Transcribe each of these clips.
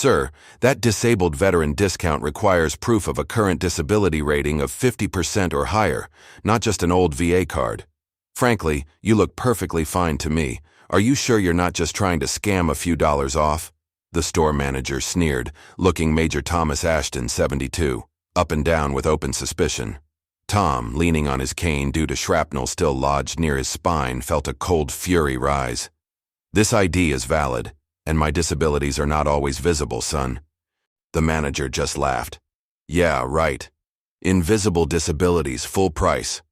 Sir, that disabled veteran discount requires proof of a current disability rating of 50% or higher, not just an old VA card. Frankly, you look perfectly fine to me. Are you sure you're not just trying to scam a few dollars off? The store manager sneered, looking Major Thomas Ashton, 72, up and down with open suspicion. Tom, leaning on his cane due to shrapnel still lodged near his spine, felt a cold fury rise. This ID is valid, and my disabilities are not always visible, son. The manager just laughed. Yeah, right. Invisible disabilities, full price.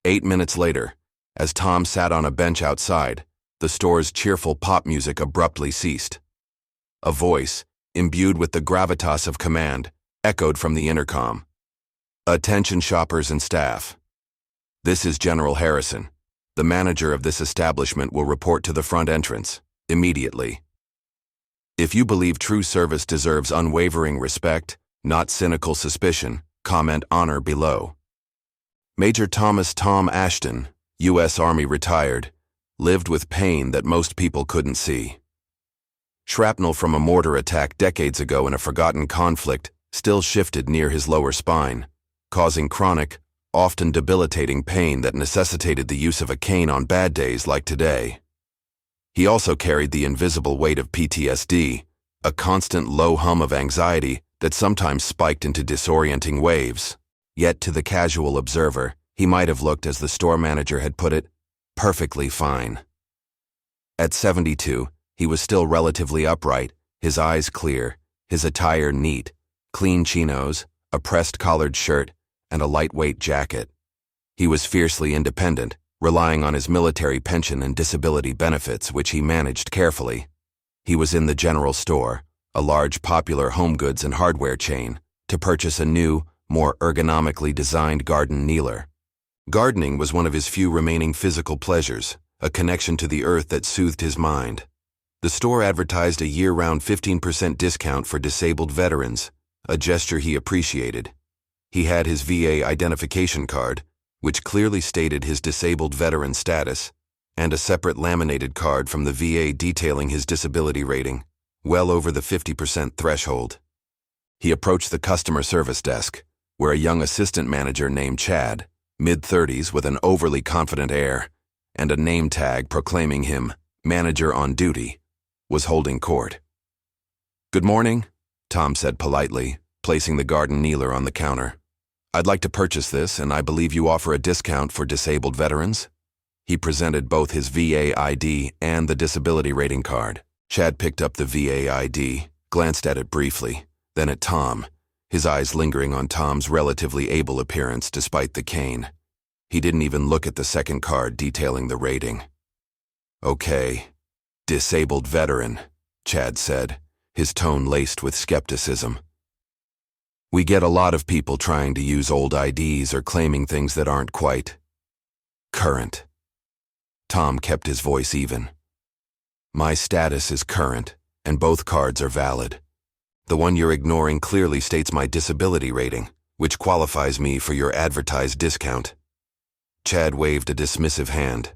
8 minutes later, as Tom sat on a bench outside, the store's cheerful pop music abruptly ceased. A voice, imbued with the gravitas of command, echoed from the intercom. Attention shoppers and staff. This is General Harrison. The manager of this establishment will report to the front entrance, immediately. If you believe true service deserves unwavering respect, not cynical suspicion, comment honor below. Major Thomas Tom Ashton, U.S. Army retired, lived with pain that most people couldn't see. Shrapnel from a mortar attack decades ago in a forgotten conflict still shifted near his lower spine, causing chronic, often debilitating pain that necessitated the use of a cane on bad days like today. He also carried the invisible weight of PTSD, a constant low hum of anxiety that sometimes spiked into disorienting waves. Yet to the casual observer, he might have looked, as the store manager had put it, perfectly fine. At 72, he was still relatively upright, his eyes clear, his attire neat, clean chinos, a pressed collared shirt, and a lightweight jacket. He was fiercely independent, relying on his military pension and disability benefits, which he managed carefully. He was in the general store, a large popular home goods and hardware chain, to purchase a new, more ergonomically designed garden kneeler. Gardening was one of his few remaining physical pleasures, a connection to the earth that soothed his mind. The store advertised a year-round 15% discount for disabled veterans, a gesture he appreciated. He had his VA identification card, which clearly stated his disabled veteran status, and a separate laminated card from the VA detailing his disability rating, well over the 50% threshold. He approached the customer service desk, where a young assistant manager named Chad, mid-30s with an overly confident air, and a name tag proclaiming him manager on duty, was holding court. "Good morning," Tom said politely, placing the garden kneeler on the counter. "I'd like to purchase this, and I believe you offer a discount for disabled veterans." He presented both his VA ID and the disability rating card. Chad picked up the VA ID, glanced at it briefly, then at Tom, his eyes lingering on Tom's relatively able appearance despite the cane. He didn't even look at the second card detailing the rating. "Okay, disabled veteran," Chad said, his tone laced with skepticism. "We get a lot of people trying to use old IDs or claiming things that aren't quite current." Tom kept his voice even. "My status is current, and both cards are valid. The one you're ignoring clearly states my disability rating, which qualifies me for your advertised discount." Chad waved a dismissive hand.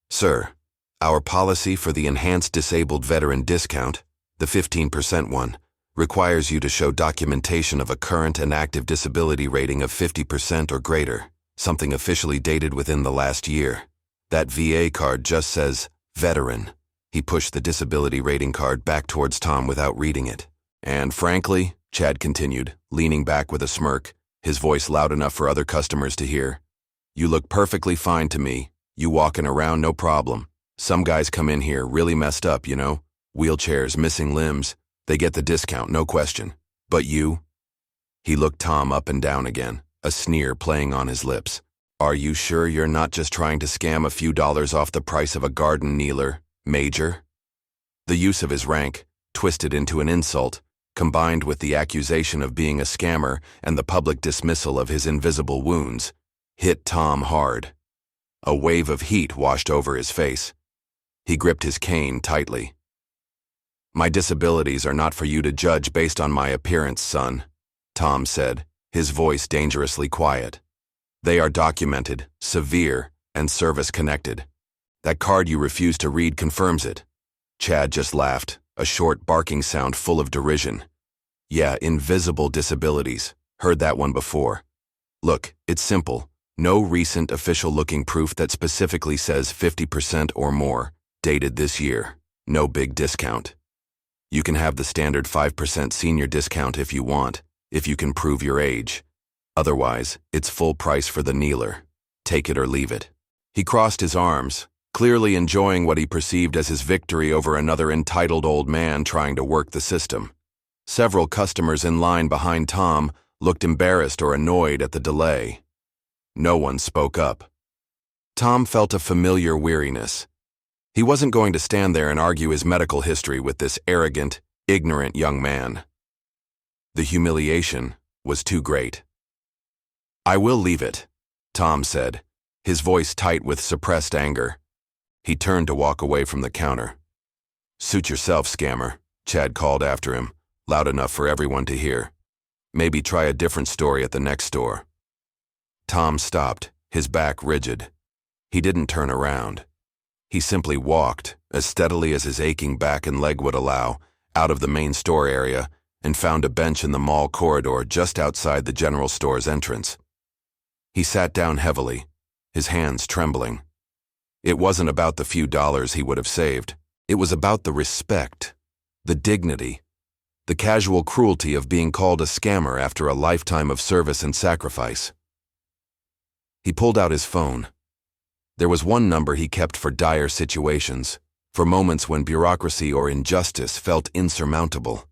"Sir, our policy for the enhanced disabled veteran discount, the 15% one, requires you to show documentation of a current and active disability rating of 50% or greater, something officially dated within the last year. That VA card just says, veteran." He pushed the disability rating card back towards Tom without reading it. "And frankly," Chad continued, leaning back with a smirk, his voice loud enough for other customers to hear, "you look perfectly fine to me. You walking around, no problem. Some guys come in here really messed up, you know, wheelchairs, missing limbs. They get the discount, no question. But you?" He looked Tom up and down again, a sneer playing on his lips. "Are you sure you're not just trying to scam a few dollars off the price of a garden kneeler, Major?" The use of his rank, twisted into an insult, combined with the accusation of being a scammer and the public dismissal of his invisible wounds, hit Tom hard. A wave of heat washed over his face. He gripped his cane tightly. "My disabilities are not for you to judge based on my appearance, son," Tom said, his voice dangerously quiet. "They are documented, severe, and service-connected. That card you refuse to read confirms it." Chad just laughed, a short barking sound full of derision. Yeah, invisible disabilities. Heard that one before. Look, it's simple. No recent official-looking proof that specifically says 50% or more, dated this year. No big discount. You can have the standard 5% senior discount if you want, if you can prove your age. Otherwise, it's full price for the kneeler. Take it or leave it. He crossed his arms, clearly enjoying what he perceived as his victory over another entitled old man trying to work the system. Several customers in line behind Tom looked embarrassed or annoyed at the delay. No one spoke up. Tom felt a familiar weariness. He wasn't going to stand there and argue his medical history with this arrogant, ignorant young man. The humiliation was too great. "I will leave it," Tom said, his voice tight with suppressed anger. He turned to walk away from the counter. "Suit yourself, scammer," Chad called after him, loud enough for everyone to hear. "Maybe try a different story at the next store." Tom stopped, his back rigid. He didn't turn around. He simply walked, as steadily as his aching back and leg would allow, out of the main store area and found a bench in the mall corridor just outside the general store's entrance. He sat down heavily, his hands trembling. It wasn't about the few dollars he would have saved. It was about the respect, the dignity, the casual cruelty of being called a scammer after a lifetime of service and sacrifice. He pulled out his phone. There was one number he kept for dire situations, for moments when bureaucracy or injustice felt insurmountable.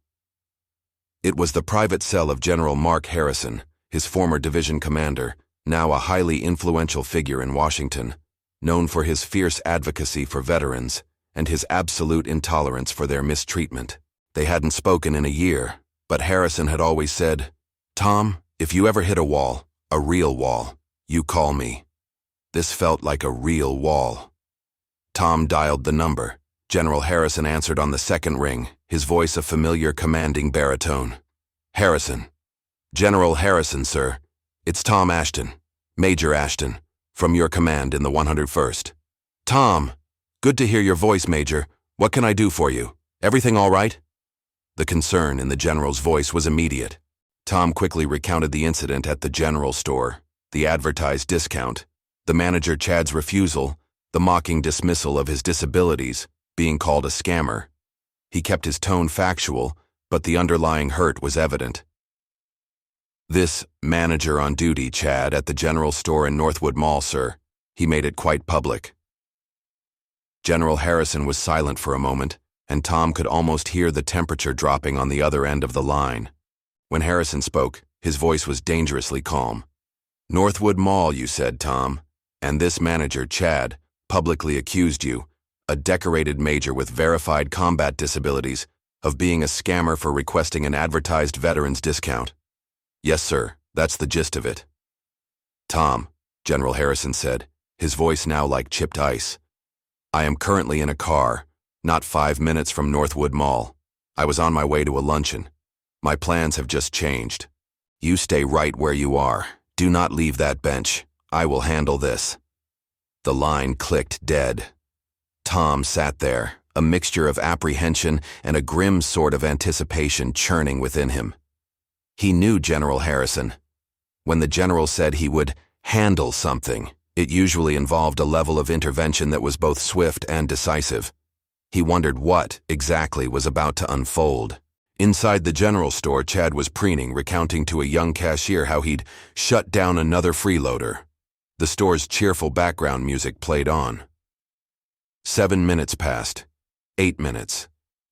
It was the private cell of General Mark Harrison, his former division commander, now a highly influential figure in Washington, known for his fierce advocacy for veterans and his absolute intolerance for their mistreatment. They hadn't spoken in a year, but Harrison had always said, "Tom, if you ever hit a wall, a real wall, you call me." This felt like a real wall. Tom dialed the number. General Harrison answered on the second ring, his voice a familiar commanding baritone. "Harrison. General Harrison, sir. It's Tom Ashton, Major Ashton, from your command in the 101st. "Tom, good to hear your voice, Major. What can I do for you? Everything all right?" The concern in the general's voice was immediate. Tom quickly recounted the incident at the general store, the advertised discount, the manager Chad's refusal, the mocking dismissal of his disabilities, being called a scammer. He kept his tone factual, but the underlying hurt was evident. "This manager on duty, Chad, at the general store in Northwood Mall, sir. He made it quite public." General Harrison was silent for a moment, and Tom could almost hear the temperature dropping on the other end of the line. When Harrison spoke, his voice was dangerously calm. "Northwood Mall, you said, Tom, and this manager, Chad, publicly accused you, a decorated major with verified combat disabilities, of being a scammer for requesting an advertised veterans discount." "Yes, sir, that's the gist of it." "Tom," General Harrison said, his voice now like chipped ice, "I am currently in a car, not 5 minutes from Northwood Mall. I was on my way to a luncheon. My plans have just changed. You stay right where you are. Do not leave that bench. I will handle this." The line clicked dead. Tom sat there, a mixture of apprehension and a grim sort of anticipation churning within him. He knew General Harrison. When the general said he would handle something, it usually involved a level of intervention that was both swift and decisive. He wondered what, exactly, was about to unfold. Inside the general store, Chad was preening, recounting to a young cashier how he'd shut down another freeloader. The store's cheerful background music played on. 7 minutes passed. 8 minutes.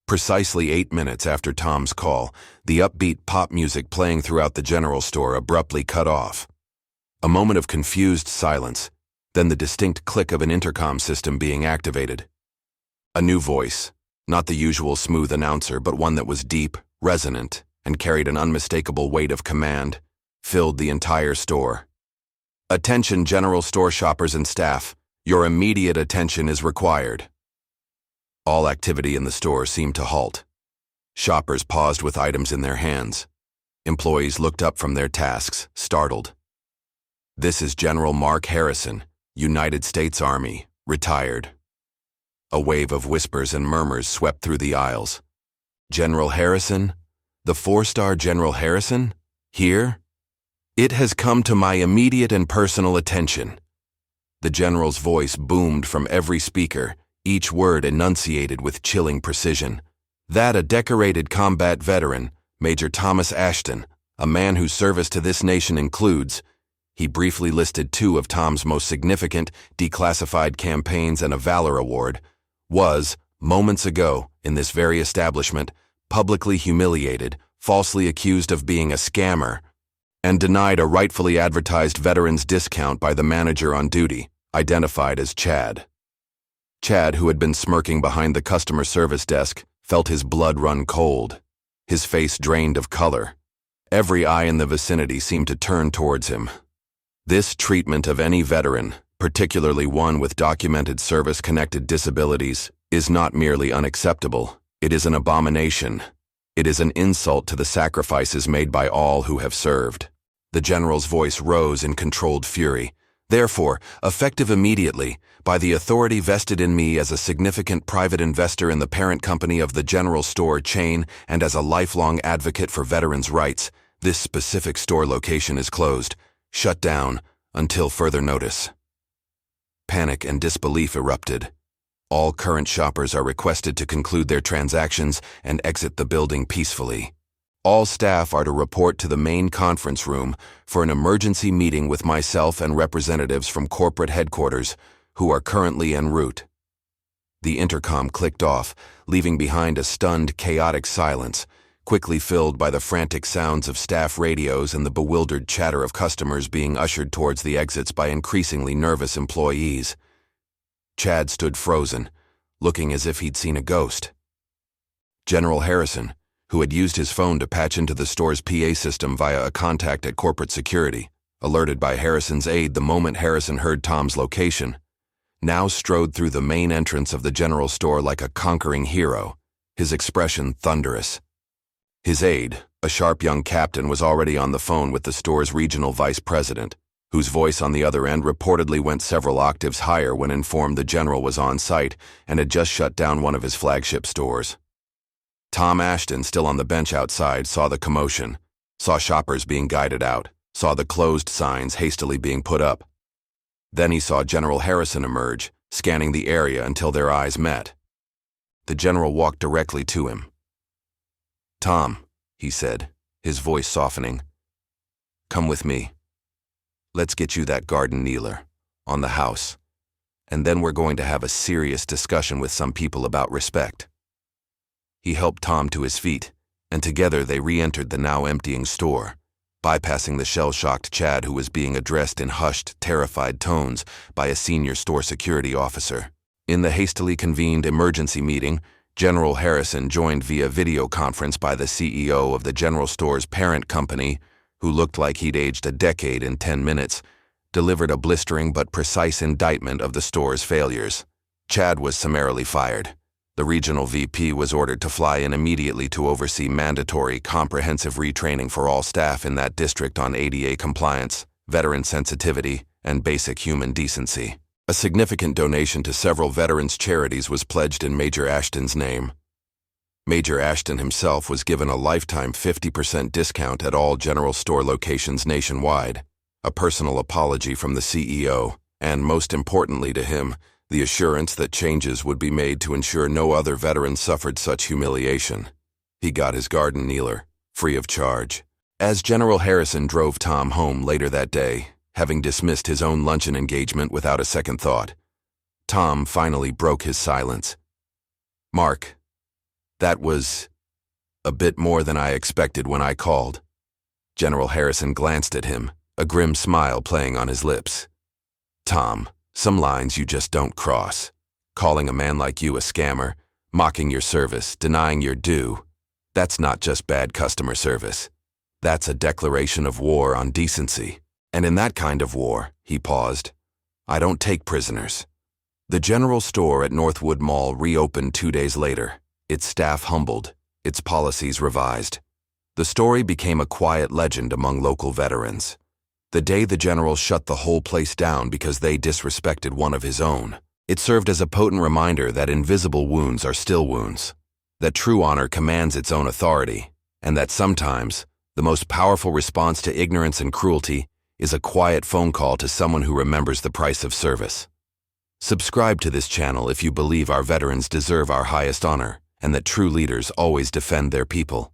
Precisely 8 minutes after Tom's call, the upbeat pop music playing throughout the general store abruptly cut off. A moment of confused silence, then the distinct click of an intercom system being activated. A new voice, not the usual smooth announcer, but one that was deep, resonant, and carried an unmistakable weight of command, filled the entire store. "Attention general store shoppers and staff. Your immediate attention is required." All activity in the store seemed to halt. Shoppers paused with items in their hands. Employees looked up from their tasks, startled. "This is General Mark Harrison, United States Army, retired." A wave of whispers and murmurs swept through the aisles. General Harrison? The 4-star General Harrison? Here? It has come to my immediate and personal attention. The general's voice boomed from every speaker, each word enunciated with chilling precision. That a decorated combat veteran, Major Thomas Ashton, a man whose service to this nation includes, he briefly listed 2 of Tom's most significant declassified campaigns and a Valor Award, was, moments ago, in this very establishment, publicly humiliated, falsely accused of being a scammer, and denied a rightfully advertised veteran's discount by the manager on duty, identified as Chad. Chad, who had been smirking behind the customer service desk, felt his blood run cold. His face drained of color. Every eye in the vicinity seemed to turn towards him. This treatment of any veteran, particularly one with documented service-connected disabilities, is not merely unacceptable. It is an abomination. It is an insult to the sacrifices made by all who have served. The general's voice rose in controlled fury. Therefore, effective immediately, by the authority vested in me as a significant private investor in the parent company of the general store chain and as a lifelong advocate for veterans' rights, this specific store location is closed, shut down, until further notice. Panic and disbelief erupted. All current shoppers are requested to conclude their transactions and exit the building peacefully. All staff are to report to the main conference room for an emergency meeting with myself and representatives from corporate headquarters who are currently en route. The intercom clicked off, leaving behind a stunned, chaotic silence, quickly filled by the frantic sounds of staff radios and the bewildered chatter of customers being ushered towards the exits by increasingly nervous employees. Chad stood frozen, looking as if he'd seen a ghost. General Harrison, who had used his phone to patch into the store's PA system via a contact at corporate security, alerted by Harrison's aide the moment Harrison heard Tom's location, now strode through the main entrance of the general store like a conquering hero, his expression thunderous. His aide, a sharp young captain, was already on the phone with the store's regional vice president, whose voice on the other end reportedly went several octaves higher when informed the general was on site and had just shut down one of his flagship stores. Tom Ashton, still on the bench outside, saw the commotion, saw shoppers being guided out, saw the closed signs hastily being put up. Then he saw General Harrison emerge, scanning the area until their eyes met. The general walked directly to him. "Tom," he said, his voice softening, "come with me. Let's get you that garden kneeler, on the house, and then we're going to have a serious discussion with some people about respect." He helped Tom to his feet, and together they re-entered the now emptying store, bypassing the shell-shocked Chad who was being addressed in hushed, terrified tones by a senior store security officer. In the hastily convened emergency meeting, General Harrison, joined via video conference by the CEO of the general store's parent company, who looked like he'd aged a decade in 10 minutes, delivered a blistering but precise indictment of the store's failures. Chad was summarily fired. The regional VP was ordered to fly in immediately to oversee mandatory, comprehensive retraining for all staff in that district on ADA compliance, veteran sensitivity, and basic human decency. A significant donation to several veterans' charities was pledged in Major Ashton's name. Major Ashton himself was given a lifetime 50% discount at all general store locations nationwide, a personal apology from the CEO, and most importantly to him, the assurance that changes would be made to ensure no other veteran suffered such humiliation. He got his garden kneeler, free of charge. As General Harrison drove Tom home later that day, having dismissed his own luncheon engagement without a second thought, Tom finally broke his silence. "Mark, that was a bit more than I expected when I called." General Harrison glanced at him, a grim smile playing on his lips. "Tom, some lines you just don't cross. Calling a man like you a scammer, mocking your service, denying your due, that's not just bad customer service. That's a declaration of war on decency. And in that kind of war," he paused, "I don't take prisoners." The general store at Northwood Mall reopened 2 days later, its staff humbled, its policies revised. The story became a quiet legend among local veterans. The day the general shut the whole place down because they disrespected one of his own, it served as a potent reminder that invisible wounds are still wounds. that true honor commands its own authority, and that sometimes the most powerful response to ignorance and cruelty is a quiet phone call to someone who remembers the price of service. Subscribe to this channel if you believe our veterans deserve our highest honor and that true leaders always defend their people.